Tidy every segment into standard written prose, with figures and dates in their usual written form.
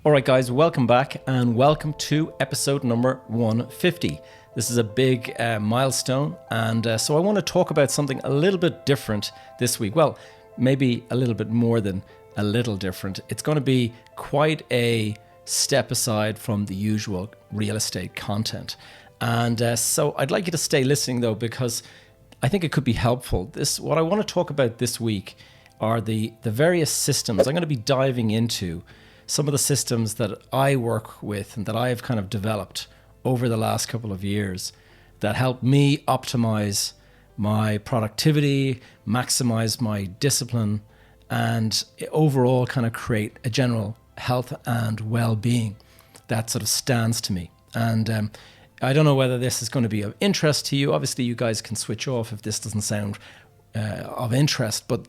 All right, guys, welcome back and welcome to episode number 150. This is a big milestone, and so I want to talk about something a little bit different this week. Well, maybe a little bit more than a little different. It's going to be quite a step aside from the usual real estate content. And so I'd like you to stay listening, though, because I think it could be helpful. What I want to talk about this week are the various systems. I'm going to be diving into some of the systems that I work with and that I have kind of developed over the last couple of years that help me optimize my productivity, maximize my discipline, and overall kind of create a general health and well-being that sort of stands to me. And I don't know whether this is going to be of interest to you. Obviously, you guys can switch off if this doesn't sound of interest. But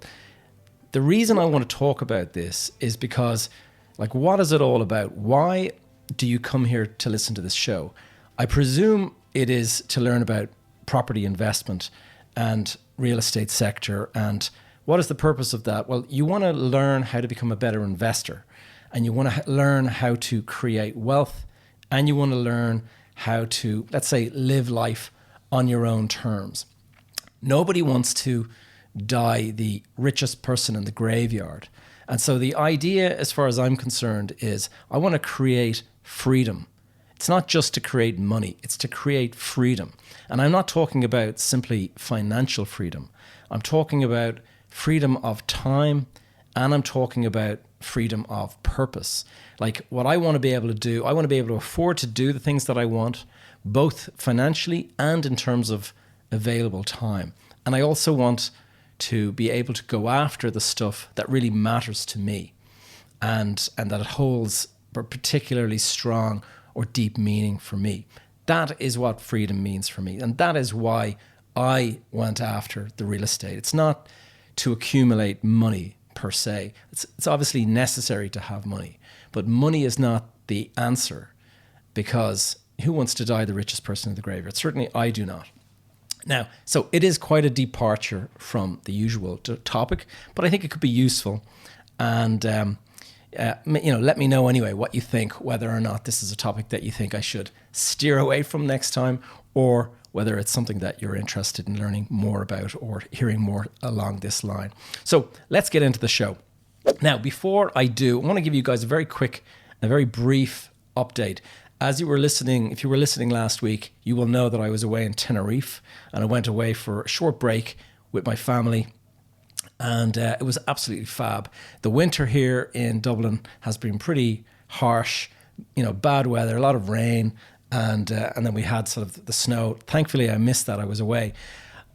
the reason I want to talk about this is because, like, what is it all about? Why do you come here to listen to this show? I presume it is to learn about property investment and real estate sector. And what is the purpose of that? Well, you want to learn how to become a better investor, and you want to learn how to create wealth, and you want to learn how to, let's say, live life on your own terms. Nobody wants to die the richest person in the graveyard. And so the idea, as far as I'm concerned, is I want to create freedom. It's not just to create money, it's to create freedom. And I'm not talking about simply financial freedom. I'm talking about freedom of time, and I'm talking about freedom of purpose. Like, what I want to be able to do, I want to be able to afford to do the things that I want, both financially and in terms of available time. And I also want to be able to go after the stuff that really matters to me, and that it holds a particularly strong or deep meaning for me. That is what freedom means for me. And that is why I went after the real estate. It's not to accumulate money per se. It's obviously necessary to have money, but money is not the answer, because who wants to die the richest person in the graveyard? Certainly I do not. Now, so it is quite a departure from the usual topic, but I think it could be useful. And, let me know anyway what you think, whether or not this is a topic that you think I should steer away from next time, or whether it's something that you're interested in learning more about or hearing more along this line. So let's get into the show. Now, before I do, I want to give you guys a very brief update. As you were listening, if you were listening last week, you will know that I was away in Tenerife, and I went away for a short break with my family, and it was absolutely fab. The winter here in Dublin has been pretty harsh, bad weather, a lot of rain, and then we had sort of the snow. Thankfully, I missed that. I was away.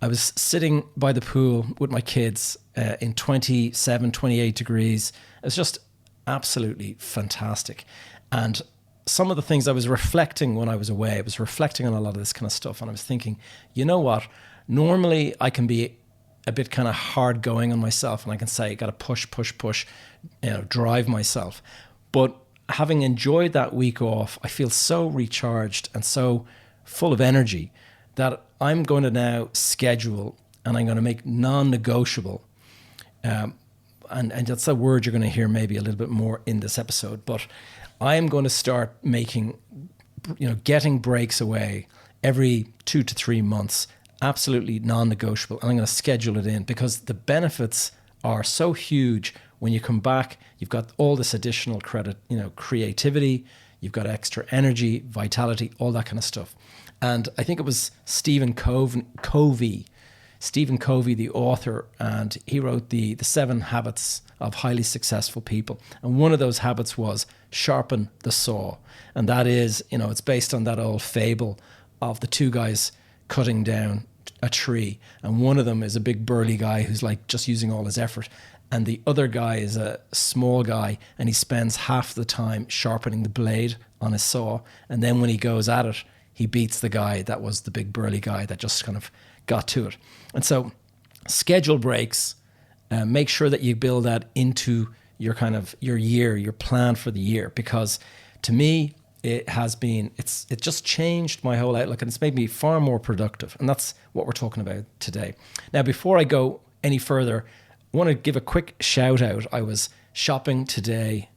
I was sitting by the pool with my kids in 27, 28 degrees. It was just absolutely fantastic. And some of the things I was reflecting when I was away, I was reflecting on a lot of this kind of stuff, and I was thinking, you know what? Normally I can be a bit kind of hard going on myself, and I can say, got to push, drive myself. But having enjoyed that week off, I feel so recharged and so full of energy that I'm going to now schedule, and I'm going to make non-negotiable, and that's a word you're going to hear maybe a little bit more in this episode, but I am going to start getting breaks away every 2 to 3 months, absolutely non-negotiable. And I'm going to schedule it in, because the benefits are so huge. When you come back, you've got all this additional creativity, you've got extra energy, vitality, all that kind of stuff. And I think it was Stephen Covey, the author, and he wrote the 7 Habits of Highly Successful People. And one of those habits was sharpen the saw. And that is, it's based on that old fable of the 2 guys cutting down a tree. And one of them is a big burly guy who's like just using all his effort. And the other guy is a small guy, and he spends half the time sharpening the blade on his saw. And then when he goes at it, he beats the guy that was the big burly guy that just kind of got to it. And so schedule breaks, make sure that you build that into your year, your plan for the year, because to me, it just changed my whole outlook, and it's made me far more productive. And that's what we're talking about today. Now, before I go any further, I want to give a quick shout out. I was shopping today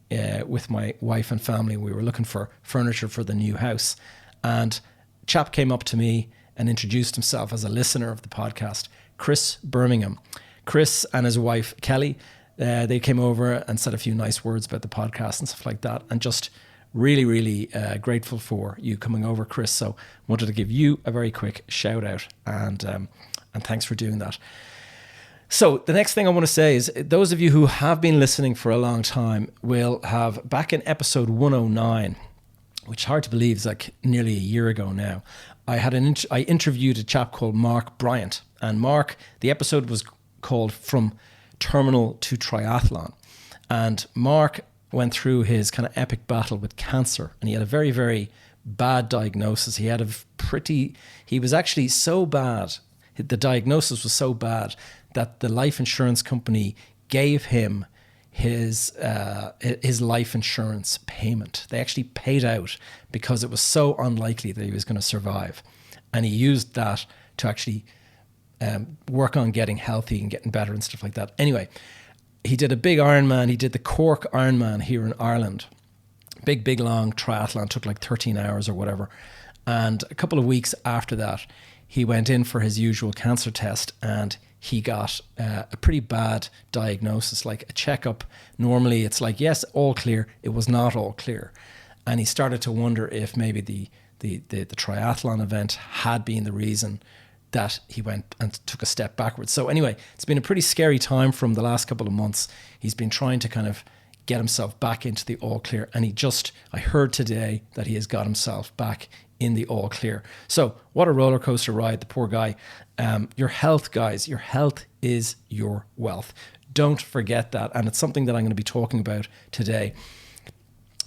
with my wife and family. We were looking for furniture for the new house. And a chap came up to me and introduced himself as a listener of the podcast, Chris Bermingham. Chris and his wife, Kelly, they came over and said a few nice words about the podcast and stuff like that. And just really, really grateful for you coming over, Chris. So wanted to give you a very quick shout out and thanks for doing that. So the next thing I want to say is those of you who have been listening for a long time will have, back in episode 109, which is hard to believe is like nearly a year ago now, I interviewed a chap called Mark Bryant. And Mark, the episode was called From Terminal to Triathlon. And Mark went through his kind of epic battle with cancer, and he had a very, very bad diagnosis. He was actually so bad, the diagnosis was so bad that the life insurance company gave him his life insurance payment. They actually paid out because it was so unlikely that he was going to survive. And he used that to actually work on getting healthy and getting better and stuff like that. Anyway, he did a big Ironman. He did the Cork Ironman here in Ireland. Big, long triathlon, took like 13 hours or whatever. And a couple of weeks after that, he went in for his usual cancer test, and he got a pretty bad diagnosis, like a checkup. Normally it's like, yes, all clear. It was not all clear. And he started to wonder if maybe the triathlon event had been the reason that he went and took a step backwards. So anyway, it's been a pretty scary time from the last couple of months. He's been trying to kind of get himself back into the all clear. And I heard today that he has got himself back in the all clear. So what a roller coaster ride, the poor guy. Your health, guys, your health is your wealth. Don't forget that. And it's something that I'm going to be talking about today.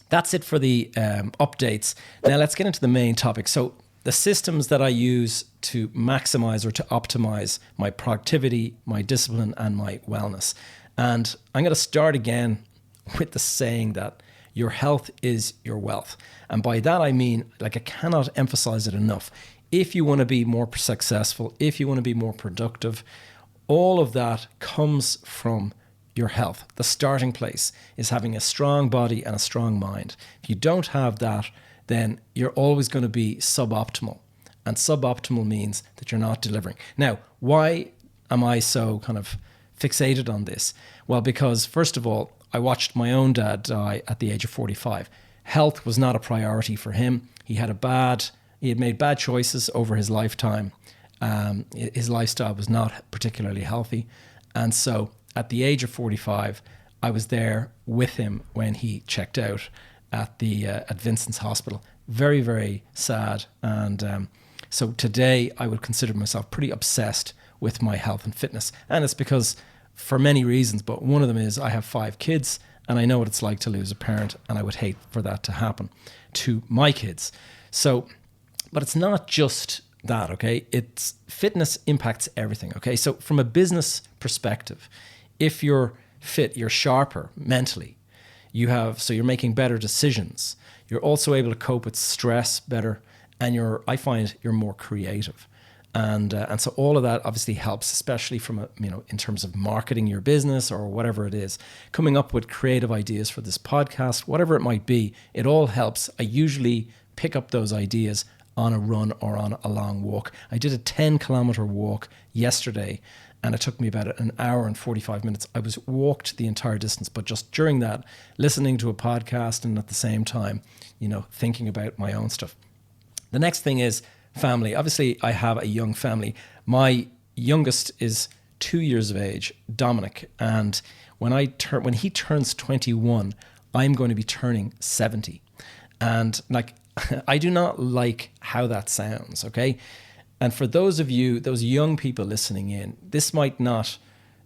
That's it for the updates. Now let's get into the main topic. So the systems that I use to maximize or to optimize my productivity, my discipline, and my wellness. And I'm going to start again with the saying that your health is your wealth. And by that, I mean, like, I cannot emphasize it enough. If you want to be more successful, if you want to be more productive, all of that comes from your health. The starting place is having a strong body and a strong mind. If you don't have that, then you're always going to be suboptimal. And suboptimal means that you're not delivering. Now, why am I so kind of fixated on this? Well, because first of all, I watched my own dad die at the age of 45. Health was not a priority for him. He had made bad choices over his lifetime. His lifestyle was not particularly healthy. And so at the age of 45, I was there with him when he checked out at Vincent's Hospital. Very, very sad. And so today I would consider myself pretty obsessed with my health and fitness. And it's because, for many reasons, but one of them is I have 5 kids and I know what it's like to lose a parent, and I would hate for that to happen to my kids. So, but it's not just that, okay? Fitness impacts everything, okay? So from a business perspective, if you're fit, you're sharper mentally. So you're making better decisions. You're also able to cope with stress better, and I find you're more creative. And so all of that obviously helps, especially from in terms of marketing your business or whatever it is, coming up with creative ideas for this podcast, whatever it might be. It all helps. I usually pick up those ideas on a run or on a long walk. I did a 10-kilometer walk yesterday, and it took me about an hour and 45 minutes. I walked the entire distance, but just during that, listening to a podcast and at the same time, thinking about my own stuff. The next thing is family. Obviously, I have a young family. My youngest is 2 years of age, Dominic, and when he turns 21, I'm going to be turning 70. And I do not like how that sounds, okay? And for those of you, those young people listening in, this might not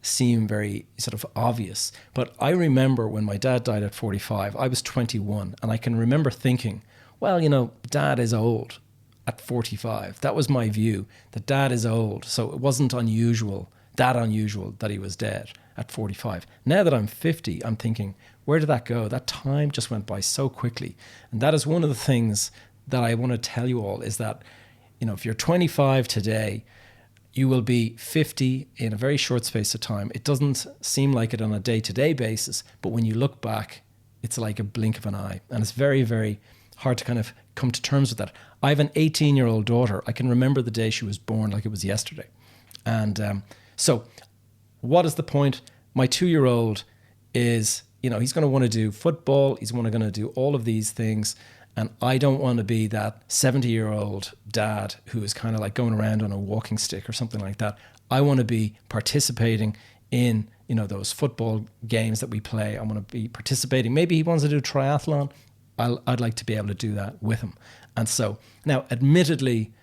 seem very sort of obvious, but I remember when my dad died at 45, I was 21, and I can remember thinking, well, dad is old at 45. That was my view, that dad is old, so it wasn't unusual that he was dead at 45. Now that I'm 50, I'm thinking, where did that go? That time just went by so quickly. And that is one of the things that I want to tell you all, is that if you're 25 today, you will be 50 in a very short space of time. It doesn't seem like it on a day-to-day basis, but when you look back, it's like a blink of an eye. And it's very, very hard to kind of come to terms with that. I have an 18-year-old daughter. I can remember the day she was born like it was yesterday. And so what is the point? My 2-year-old is, he's going to want to do football. He's going to do all of these things. And I don't want to be that 70-year-old dad who is kind of like going around on a walking stick or something like that. I want to be participating in, those football games that we play. I want to be participating. Maybe he wants to do triathlon. I'd like to be able to do that with him. And so now, admittedly,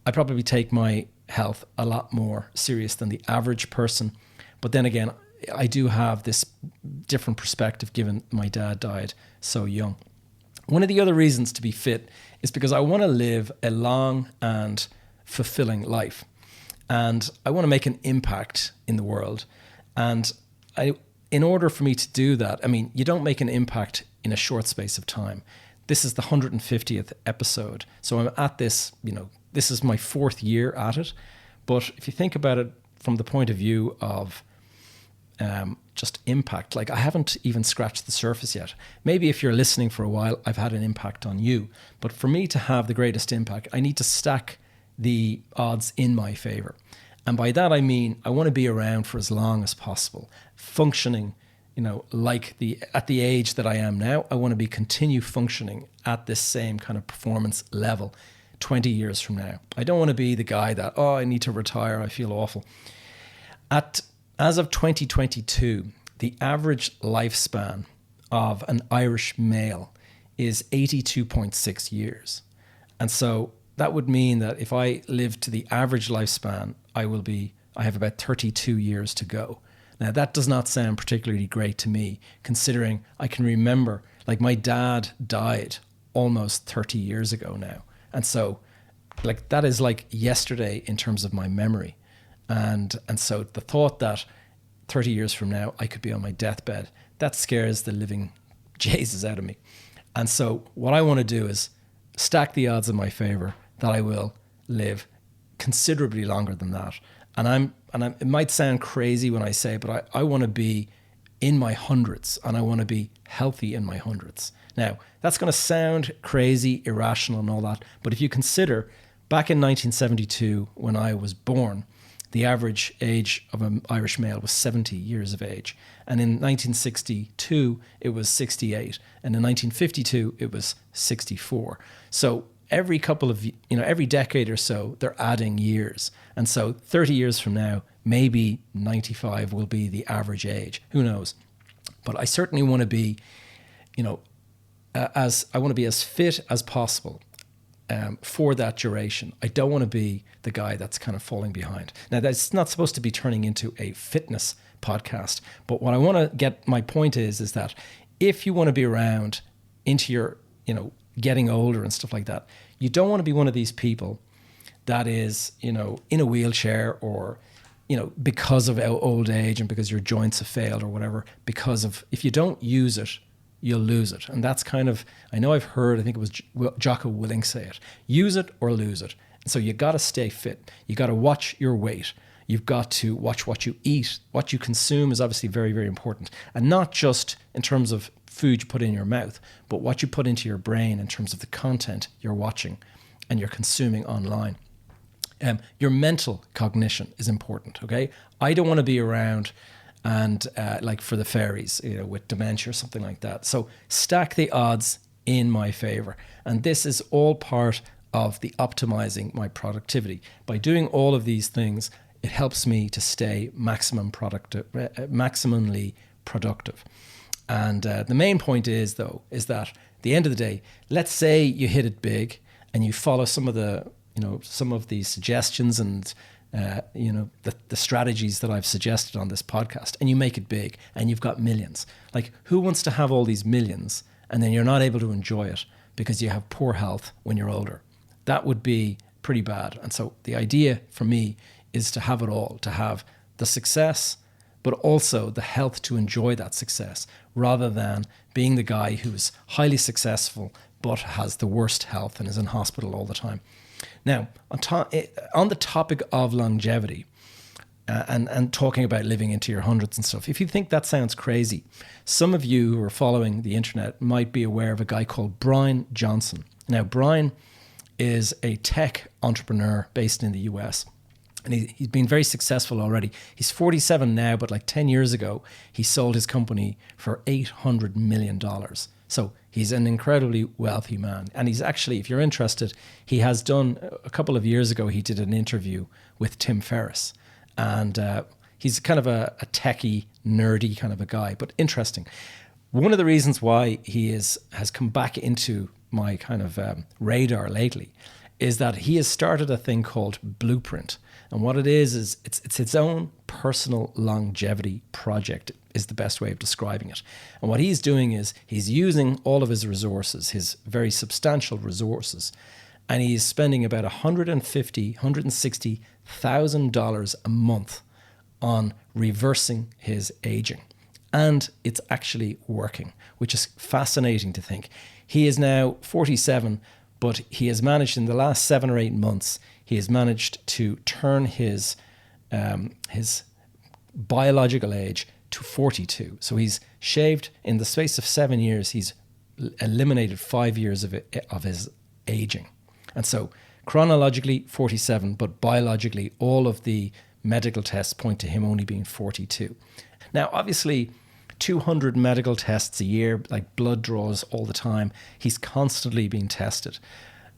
I probably take my health a lot more serious than the average person. But then again, I do have this different perspective given my dad died so young. One of the other reasons to be fit is because I want to live a long and fulfilling life. And I want to make an impact in the world. And in order for me to do that, you don't make an impact in a short space of time. This is the 150th episode. So I'm at this, this is my 4th year at it. But if you think about it from the point of view of just impact, like I haven't even scratched the surface yet. Maybe if you're listening for a while, I've had an impact on you. But for me to have the greatest impact, I need to stack the odds in my favor. And by that, I mean, I want to be around for as long as possible, functioning, like at the age that I am now. I want to continue functioning at this same kind of performance level 20 years from now. I don't want to be the guy that, I need to retire, I feel awful. As of 2022, the average lifespan of an Irish male is 82.6 years. And so that would mean that if I live to the average lifespan, I have about 32 years to go. Now, that does not sound particularly great to me, considering I can remember, like, my dad died almost 30 years ago now. And so, like, that is like yesterday in terms of my memory. And so the thought that 30 years from now, I could be on my deathbed, that scares the living Jesus out of me. And so what I want to do is stack the odds in my favor that I will live considerably longer than that. And it might sound crazy when I say, but I want to be in my hundreds, and I want to be healthy in my hundreds. Now, that's going to sound crazy, irrational and all that. But if you consider back in 1972, when I was born, the average age of an Irish male was 70 years of age. And in 1962, it was 68. And in 1952, it was 64. So every every decade or so, they're adding years. And so 30 years from now, maybe 95 will be the average age. Who knows? But I certainly want to be, as fit as possible for that duration. I don't want to be the guy that's kind of falling behind. Now, that's not supposed to be turning into a fitness podcast. But what I want to get, my point is that if you want to be around into your, getting older and stuff like that, you don't want to be one of these people that is, in a wheelchair or, because of old age and because your joints have failed or whatever, because of, if you don't use it, you'll lose it. And that's kind of, I think it was Jocko Willink say it, use it or lose it. So you got to stay fit. You got to watch your weight. You've got to watch what you eat. What you consume is obviously very, very important. And not just in terms of food you put in your mouth, but what you put into your brain in terms of the content you're watching and you're consuming online. Your mental cognition is important, okay? I don't want to be around and like for the fairies, with dementia or something like that. So stack the odds in my favor. And this is all part of the optimizing my productivity. By doing all of these things, it helps me to stay maximally productive. And the main point is that at the end of the day, let's say you hit it big and you follow some of the suggestions and the strategies that I've suggested on this podcast, and you make it big and you've got millions. Like, who wants to have all these millions and then you're not able to enjoy it because you have poor health when you're older? That would be pretty bad. And so the idea for me is to have it all, to have the success, but also the health to enjoy that success, rather than being the guy who's highly successful but has the worst health and is in hospital all the time. Now, on the topic of longevity, and talking about living into your hundreds and stuff. If you think that sounds crazy, some of you who are following the internet might be aware of a guy called Bryan Johnson. Now, Bryan is a tech entrepreneur based in the US. And he's been very successful already. He's 47 now, but like 10 years ago, he sold his company for $800 million. So he's an incredibly wealthy man. And he's actually, if you're interested, he has done, a couple of years ago, he did an interview with Tim Ferriss. And he's kind of a techie, nerdy kind of a guy, but interesting. One of the reasons why he has come back into my kind of radar lately is that he has started a thing called Blueprint. And what it is it's its own personal longevity project is the best way of describing it. And what he's doing is he's using all of his resources, his very substantial resources, and he's spending about $160,000 a month on reversing his aging. And it's actually working, which is fascinating to think. He is now 47, but he has managed in the last 7 or 8 months, he has managed to turn his biological age to 42. So he's shaved in the space of 7 years. He's eliminated 5 years of his aging. And so chronologically 47, but biologically all of the medical tests point to him only being 42. Now, obviously, 200 medical tests a year, like blood draws all the time. He's constantly being tested.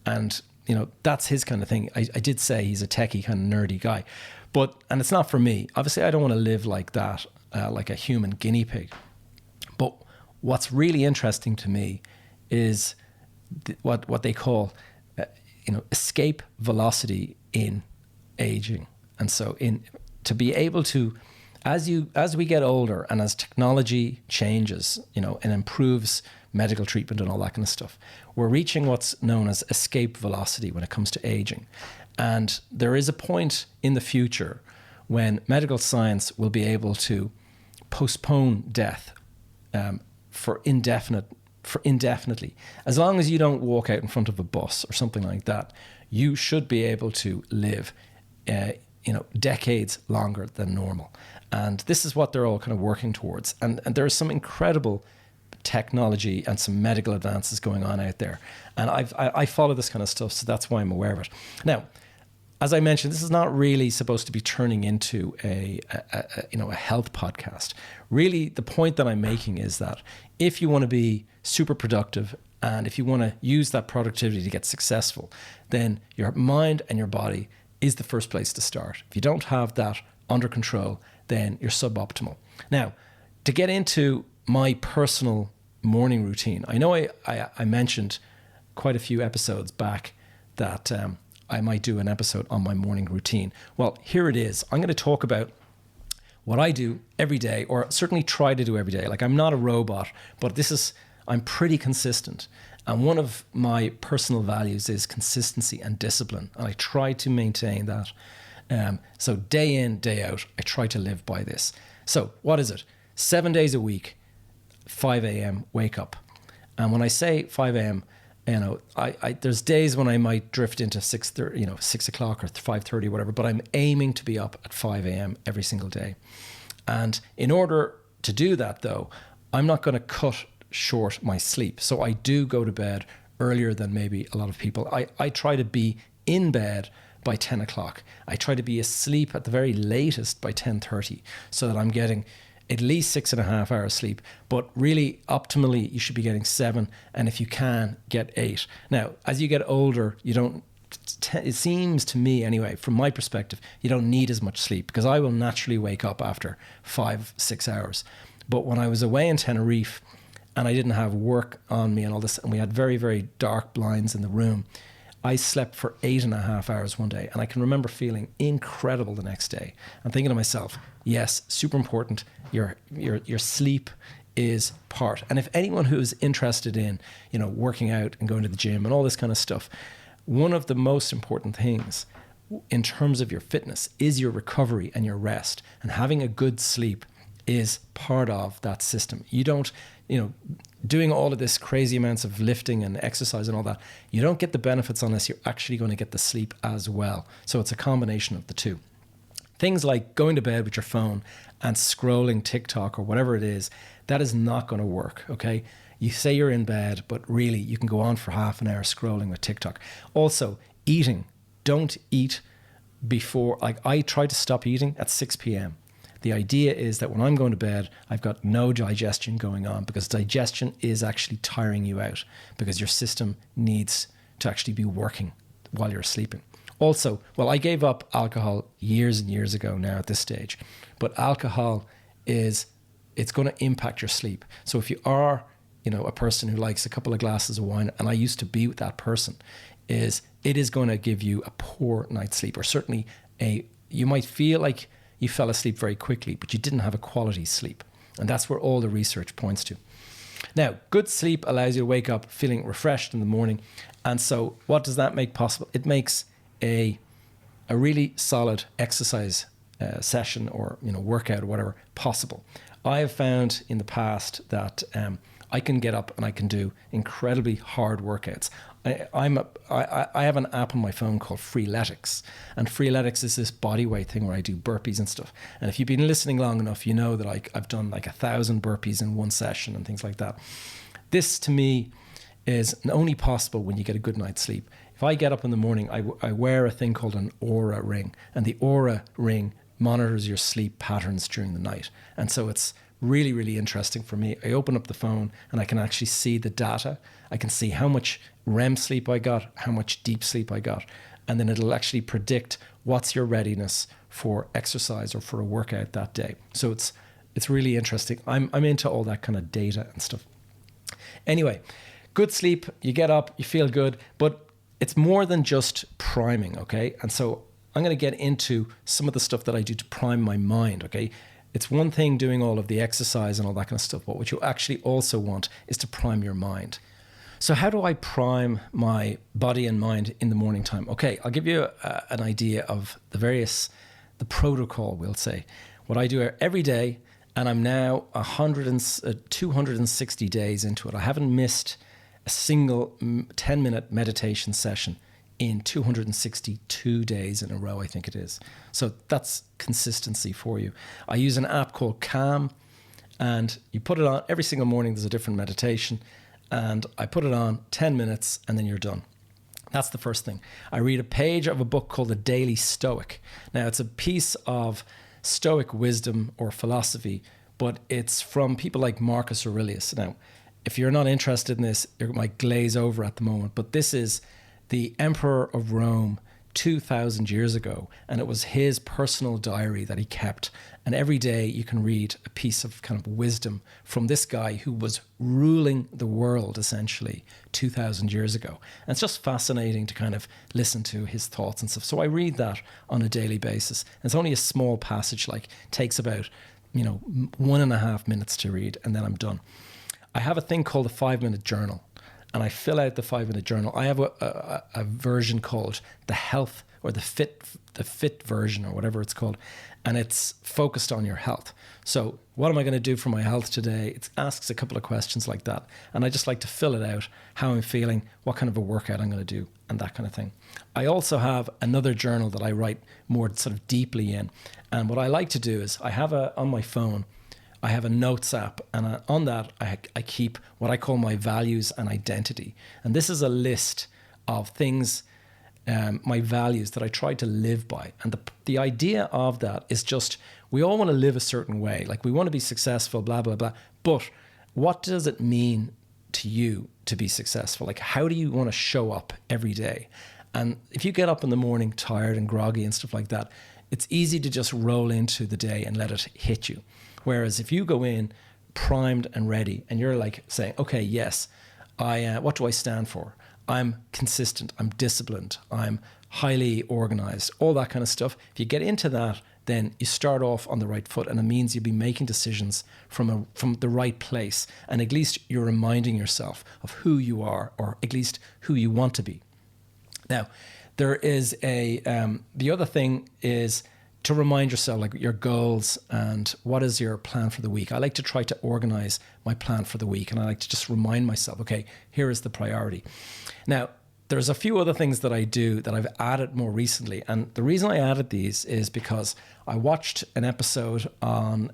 And, you know, that's his kind of thing. I did say he's a techie kind of nerdy guy. And it's not for me. Obviously, I don't want to live like that, like a human guinea pig. But what's really interesting to me is what they call, escape velocity in aging. And so to be able to, as we get older and as technology changes, and improves medical treatment and all that kind of stuff, we're reaching what's known as escape velocity when it comes to aging. And there is a point in the future when medical science will be able to postpone death for indefinitely. As long as you don't walk out in front of a bus or something like that, you should be able to live decades longer than normal. And this is what they're all kind of working towards. And there is some incredible technology and some medical advances going on out there. And I follow this kind of stuff, so that's why I'm aware of it. Now, as I mentioned, this is not really supposed to be turning into a health podcast. Really, the point that I'm making is that if you want to be super productive and if you want to use that productivity to get successful, then your mind and your body is the first place to start. If you don't have that under control, then you're suboptimal. Now, to get into my personal morning routine, I know I mentioned quite a few episodes back that I might do an episode on my morning routine. Well, here it is. I'm going to talk about what I do every day, or certainly try to do every day. Like, I'm not a robot, but I'm pretty consistent. And one of my personal values is consistency and discipline. And I try to maintain that. So day in, day out, I try to live by this. So what is it? 7 days a week, 5 a.m. wake up. And when I say 5 a.m., there's days when I might drift into 6:30, 6 o'clock or 5:30, whatever, but I'm aiming to be up at 5 a.m. every single day. And in order to do that, though, I'm not going to cut short my sleep. So I do go to bed earlier than maybe a lot of people. I try to be in bed by 10 o'clock. I try to be asleep at the very latest by 10:30 so that I'm getting at least 6.5 hours sleep, but really optimally you should be getting 7, and if you can, get 8. Now, as you get older, it seems to me anyway, from my perspective, you don't need as much sleep, because I will naturally wake up after 5-6 hours. But when I was away in Tenerife and I didn't have work on me and all this, and we had very, very dark blinds in the room, I slept for 8.5 hours one day, and I can remember feeling incredible the next day and thinking to myself, yes, super important. Your sleep is part. And if anyone who is interested in, working out and going to the gym and all this kind of stuff, one of the most important things in terms of your fitness is your recovery and your rest. And having a good sleep is part of that system. You don't, doing all of this crazy amounts of lifting and exercise and all that, you don't get the benefits unless you're actually going to get the sleep as well. So it's a combination of the two. Things like going to bed with your phone and scrolling TikTok or whatever it is, that is not going to work, okay? You say you're in bed, but really you can go on for half an hour scrolling with TikTok. Also, eating. Don't eat before, like I try to stop eating at 6 p.m. The idea is that when I'm going to bed, I've got no digestion going on, because digestion is actually tiring you out, because your system needs to actually be working while you're sleeping. Also, well, I gave up alcohol years and years ago now at this stage, but alcohol it's going to impact your sleep. So if you are, a person who likes a couple of glasses of wine, and I used to be with that person, it is going to give you a poor night's sleep, or certainly you might feel like you fell asleep very quickly, but you didn't have a quality sleep. And that's where all the research points to. Now, good sleep allows you to wake up feeling refreshed in the morning. And so what does that make possible? It makes a really solid exercise session or workout or whatever possible. I have found in the past that I can get up and I can do incredibly hard workouts. I have an app on my phone called Freeletics, and Freeletics is this body weight thing where I do burpees and stuff. And if you've been listening long enough, you know that I've done like 1,000 burpees in one session and things like that. This to me is only possible when you get a good night's sleep. If I get up in the morning, I wear a thing called an Aura ring, and the Aura ring monitors your sleep patterns during the night. And so it's really, really interesting for me. I open up the phone and I can actually see the data. I can see how much REM sleep I got, how much deep sleep I got, and then it'll actually predict what's your readiness for exercise or for a workout that day. So it's really interesting. I'm into all that kind of data and stuff. Anyway, good sleep, you get up, you feel good, but it's more than just priming, okay? And so I'm going to get into some of the stuff that I do to prime my mind, okay? It's one thing doing all of the exercise and all that kind of stuff, but what you actually also want is to prime your mind. So how do I prime my body and mind in the morning time? Okay, I'll give you an idea of the protocol, we'll say. What I do every day, and I'm now 260 days into it. I haven't missed a single 10-minute meditation session in 262 days in a row, I think it is. So that's consistency for you. I use an app called Calm, and you put it on every single morning. There's a different meditation, and I put it on 10 minutes and then you're done. That's the first thing. I read a page of a book called The Daily Stoic. Now, it's a piece of Stoic wisdom or philosophy, but it's from people like Marcus Aurelius. Now, if you're not interested in this, you might glaze over at the moment, but this is the Emperor of Rome 2,000 years ago, and it was his personal diary that he kept. And every day you can read a piece of kind of wisdom from this guy who was ruling the world essentially 2,000 years ago. And it's just fascinating to kind of listen to his thoughts and stuff. So I read that on a daily basis. And it's only a small passage, like takes about 1.5 minutes to read, and then I'm done. I have a thing called a 5-minute journal. And I fill out the 5-minute journal. I have a version called the health or the fit version or whatever it's called. And it's focused on your health. So what am I going to do for my health today? It asks a couple of questions like that. And I just like to fill it out, how I'm feeling, what kind of a workout I'm going to do, and that kind of thing. I also have another journal that I write more sort of deeply in. And what I like to do is I have on my phone, I have a notes app, and on that I keep what I call my values and identity. And this is a list of things, my values that I try to live by. And the idea of that is just, we all want to live a certain way. Like we want to be successful, blah, blah, blah. But what does it mean to you to be successful? Like how do you want to show up every day? And if you get up in the morning tired and groggy and stuff like that, it's easy to just roll into the day and let it hit you. Whereas if you go in primed and ready and you're like saying, okay, yes, what do I stand for? I'm consistent, I'm disciplined, I'm highly organized, all that kind of stuff. If you get into that, then you start off on the right foot, and it means you'll be making decisions from the right place. And at least you're reminding yourself of who you are, or at least who you want to be. Now, there is the other thing is to remind yourself, like your goals and what is your plan for the week. I like to try to organize my plan for the week, and I like to just remind myself, okay, here is the priority. Now, there's a few other things that I do that I've added more recently. And the reason I added these is because I watched an episode on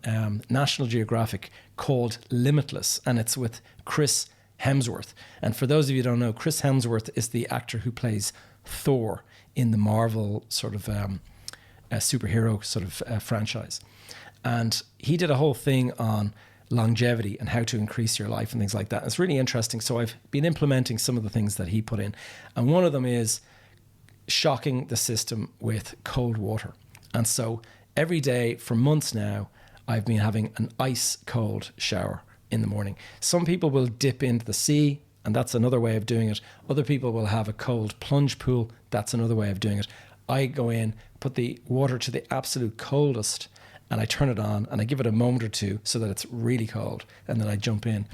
National Geographic called Limitless, and it's with Chris Hemsworth. And for those of you who don't know, Chris Hemsworth is the actor who plays Thor in the Marvel sort of superhero sort of franchise. And he did a whole thing on longevity and how to increase your life and things like that. It's really interesting. So I've been implementing some of the things that he put in. And one of them is shocking the system with cold water. And so every day for months now, I've been having an ice cold shower in the morning. Some people will dip into the sea, and that's another way of doing it. Other people will have a cold plunge pool. That's another way of doing it. I go in, put the water to the absolute coldest, and I turn it on and I give it a moment or two so that it's really cold, and then I jump in.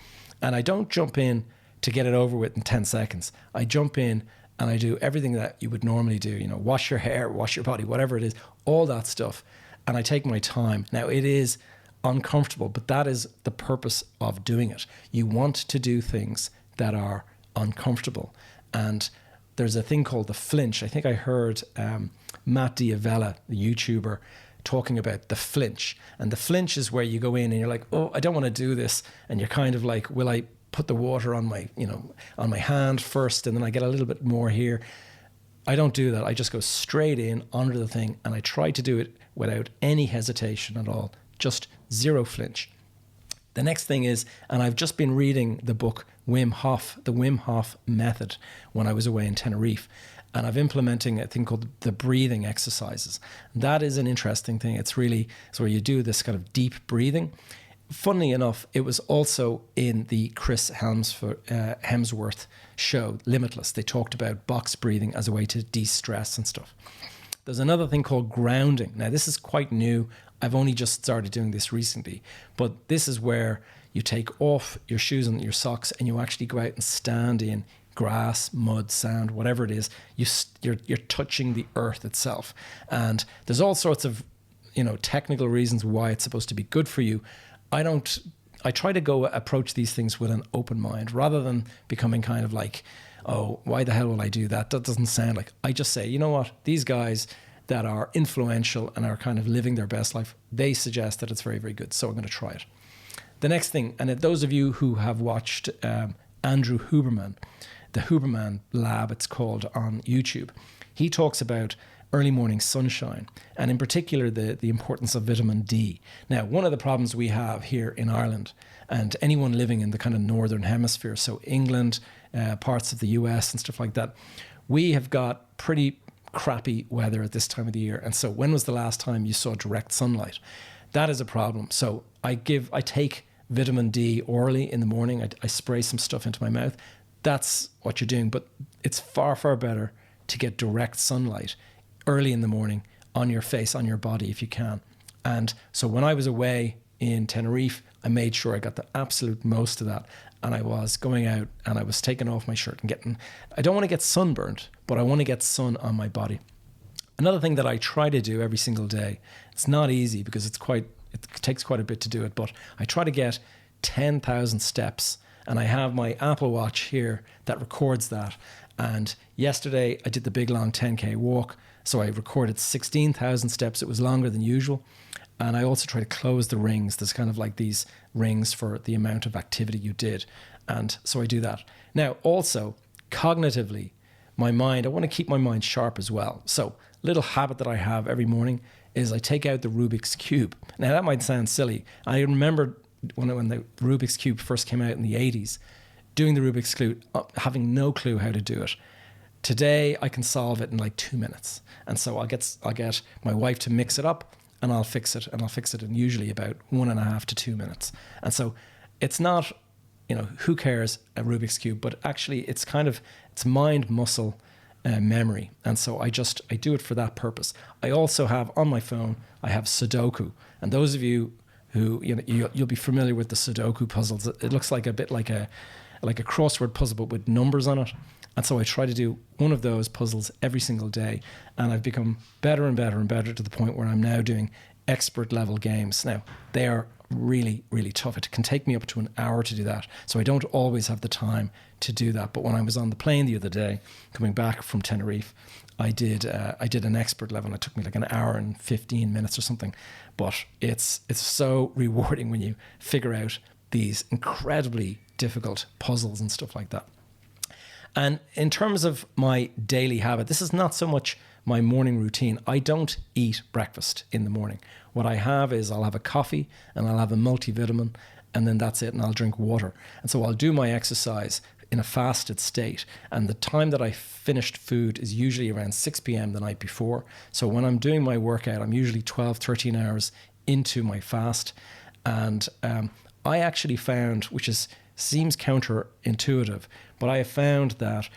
And I don't jump in to get it over with in 10 seconds. I jump in and I do everything that you would normally do, wash your hair, wash your body, whatever it is, all that stuff. And I take my time. Now, it is uncomfortable, but that is the purpose of doing it. You want to do things that are uncomfortable. And there's a thing called the flinch. I think I heard Matt Diavella, the YouTuber, talking about the flinch. And the flinch is where you go in and you're like, oh, I don't want to do this. And you're kind of like, will I put the water on my, on my hand first, and then I get a little bit more here. I don't do that. I just go straight in under the thing, and I try to do it without any hesitation at all, just zero flinch. The next thing is, and I've just been reading the book Wim Hof, the Wim Hof method, when I was away in Tenerife. And I'm implementing a thing called the breathing exercises. That is an interesting thing. It's where you do this kind of deep breathing. Funnily enough, it was also in the Chris Hemsworth show, Limitless. They talked about box breathing as a way to de-stress and stuff. There's another thing called grounding. Now, this is quite new. I've only just started doing this recently. But this is where you take off your shoes and your socks and you actually go out and stand in grass, mud, sand, whatever it is. You're touching the earth itself. And there's all sorts of technical reasons why it's supposed to be good for you. I try to approach these things with an open mind rather than becoming kind of like, oh, why the hell will I do that? That doesn't sound like. I just say, you know what? These guys that are influential and are kind of living their best life, they suggest that it's very, very good. So I'm going to try it. The next thing, and those of you who have watched Andrew Huberman, the Huberman Lab, it's called, on YouTube, he talks about early morning sunshine, and in particular the importance of vitamin D. Now, one of the problems we have here in Ireland, and anyone living in the kind of northern hemisphere, so England, parts of the US and stuff like that, we have got pretty crappy weather at this time of the year. And so when was the last time you saw direct sunlight? That is a problem. So I take vitamin D orally in the morning. I spray some stuff into my mouth. That's what you're doing, but it's far, far better to get direct sunlight early in the morning on your face, on your body, if you can. And so when I was away in Tenerife, I made sure I got the absolute most of that. And I was going out and I was taking off my shirt and I don't want to get sunburned, but I want to get sun on my body. Another thing that I try to do every single day, it's not easy because it takes quite a bit to do it, but I try to get 10,000 steps. And I have my Apple Watch here that records that. And yesterday I did the big long 10K walk. So I recorded 16,000 steps. It was longer than usual. And I also try to close the rings. There's kind of like these rings for the amount of activity you did. And so I do that. Now, also, cognitively, my mind, I want to keep my mind sharp as well. So a little habit that I have every morning is I take out the Rubik's Cube. Now, that might sound silly. I remember when the Rubik's Cube first came out in the 80s, doing the Rubik's Cube, having no clue how to do it. Today, I can solve it in like 2 minutes. And so I'll get my wife to mix it up, and I'll fix it in usually about 1.5 to 2 minutes. And so it's not, who cares, a Rubik's Cube, but actually it's mind muscle memory. And so I do it for that purpose. I also have on my phone, I have Sudoku. And those of you who, you'll be familiar with the Sudoku puzzles. It looks like a bit like a crossword puzzle, but with numbers on it. And so I try to do one of those puzzles every single day. And I've become better and better and better to the point where I'm now doing expert level games. Now, they are really, really tough. It can take me up to an hour to do that. So I don't always have the time to do that. But when I was on the plane the other day, coming back from Tenerife, I did an expert level, and it took me like an hour and 15 minutes or something. But it's so rewarding when you figure out these incredibly difficult puzzles and stuff like that. And in terms of my daily habit, this is not so much my morning routine. I don't eat breakfast in the morning. What I have is I'll have a coffee and I'll have a multivitamin, and then that's it, and I'll drink water. And so I'll do my exercise in a fasted state, and the time that I finished food is usually around 6 p.m. the night before. So when I'm doing my workout, I'm usually 12, 13 hours into my fast. And I actually found, which seems counterintuitive, but I have found that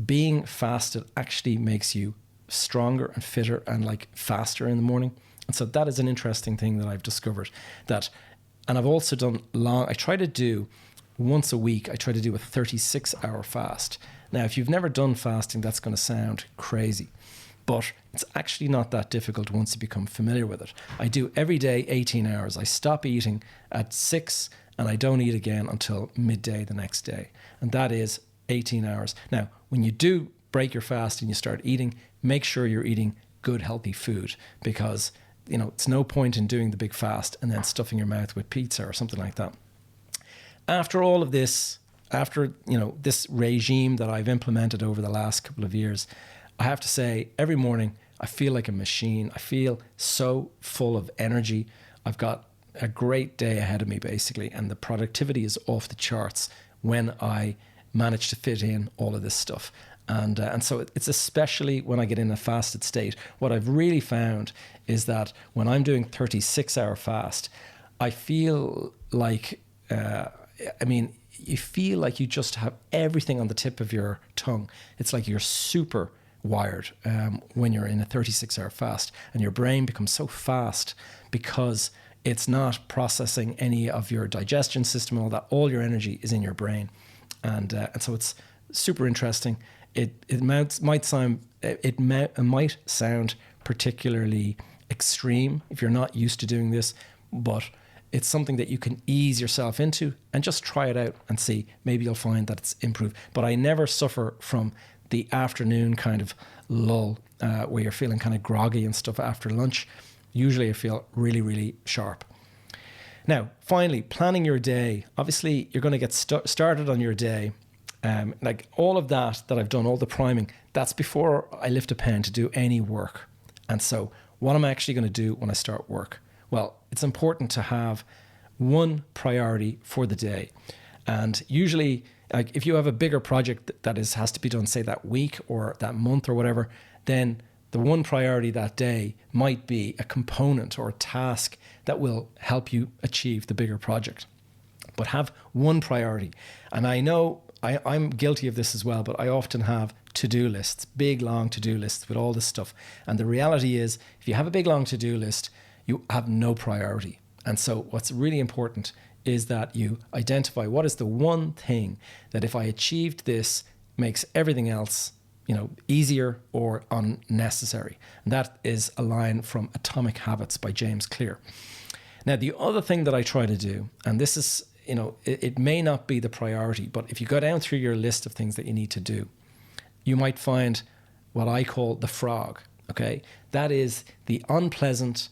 being fasted actually makes you stronger and fitter and like faster in the morning. And so that is an interesting thing that I've discovered. And I've also done I try to do once a week, I try to do a 36-hour fast. Now, if you've never done fasting, that's going to sound crazy, but it's actually not that difficult once you become familiar with it. I do every day 18 hours. I stop eating at 6 and I don't eat again until midday the next day. And that is 18 hours. Now, when you do break your fast and you start eating, make sure you're eating good, healthy food, because it's no point in doing the big fast and then stuffing your mouth with pizza or something like that. After all of this, after this regime that I've implemented over the last couple of years, I have to say every morning I feel like a machine. I feel so full of energy. I've got a great day ahead of me, basically, and the productivity is off the charts when I manage to fit in all of this stuff. And so it's especially when I get in a fasted state. What I've really found is that when I'm doing 36-hour fast, I feel like, you feel like you just have everything on the tip of your tongue. It's like you're super wired when you're in a 36-hour fast, and your brain becomes so fast because it's not processing any of your digestion system and all that. All your energy is in your brain. And so it's super interesting. It might sound particularly extreme if you're not used to doing this, but it's something that you can ease yourself into and just try it out and see. Maybe you'll find that it's improved. But I never suffer from the afternoon kind of lull where you're feeling kind of groggy and stuff after lunch. Usually I feel really, really sharp. Now, finally, planning your day. Obviously, you're going to get started on your day. Like all of that I've done, all the priming, that's before I lift a pen to do any work. And so what am I actually going to do when I start work? Well, it's important to have one priority for the day. And usually, like if you have a bigger project that has to be done, say that week or that month or whatever, then the one priority that day might be a component or a task that will help you achieve the bigger project. But have one priority. And I know I'm guilty of this as well, but I often have to-do lists, big, long to-do lists with all this stuff. And the reality is, if you have a big, long to-do list, you have no priority. And so what's really important is that you identify what is the one thing that if I achieved this makes everything else easier or unnecessary. And that is a line from Atomic Habits by James Clear. Now, the other thing that I try to do, and this is, it may not be the priority, but if you go down through your list of things that you need to do, you might find what I call the frog, okay? That is the unpleasant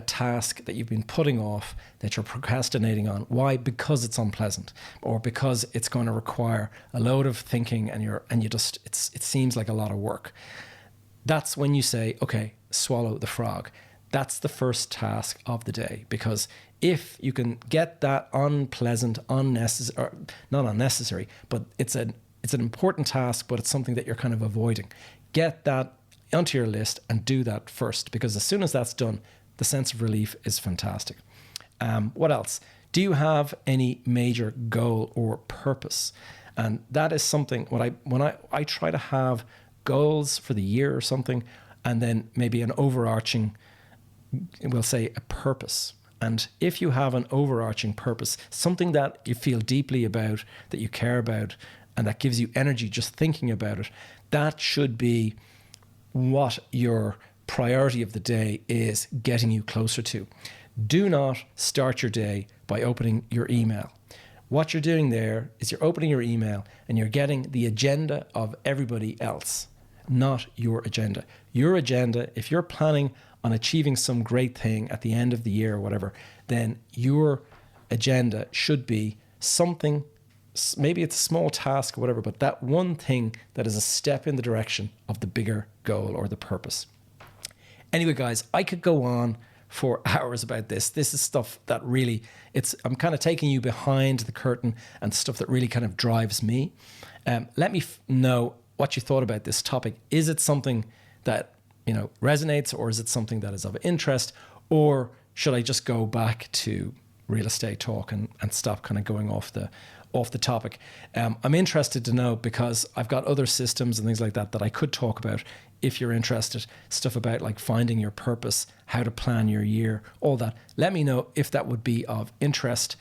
task that you've been putting off, that you're procrastinating on. Why? Because it's unpleasant, or because it's going to require a load of thinking, and it seems like a lot of work. That's when you say, okay, swallow the frog. That's the first task of the day, because if you can get that unpleasant, unnecessary, or not unnecessary, but it's an important task, but it's something that you're kind of avoiding. Get that onto your list and do that first, because as soon as that's done, the sense of relief is fantastic. What else? Do you have any major goal or purpose? And that is something when I try to have goals for the year or something, and then maybe an overarching, we'll say a purpose. And if you have an overarching purpose, something that you feel deeply about, that you care about, and that gives you energy just thinking about it, that should be what your priority of the day is getting you closer to. Do not start your day by opening your email. What you're doing there is you're opening your email and you're getting the agenda of everybody else, not your agenda. Your agenda, if you're planning on achieving some great thing at the end of the year or whatever, then your agenda should be something, maybe it's a small task or whatever, but that one thing that is a step in the direction of the bigger goal or the purpose. Anyway, guys, I could go on for hours about this. This is stuff that really, I'm kind of taking you behind the curtain and stuff that really kind of drives me. Let me know what you thought about this topic. Is it something that, resonates, or is it something that is of interest, or should I just go back to real estate talk and stop kind of going off the topic? I'm interested to know, because I've got other systems and things like that I could talk about if you're interested. Stuff about like finding your purpose, how to plan your year, all that. Let me know if that would be of interest.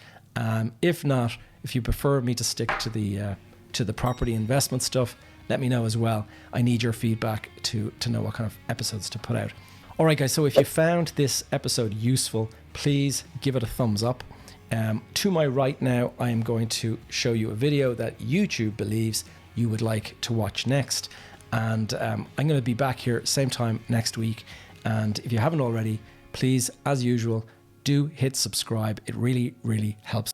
If not, if you prefer me to stick to the property investment stuff, let me know as well. I need your feedback to know what kind of episodes to put out. All right, guys, so if you found this episode useful, please give it a thumbs up. To my right now, I am going to show you a video that YouTube believes you would like to watch next. And I'm going to be back here same time next week. And if you haven't already, please, as usual, do hit subscribe. It really, really helps.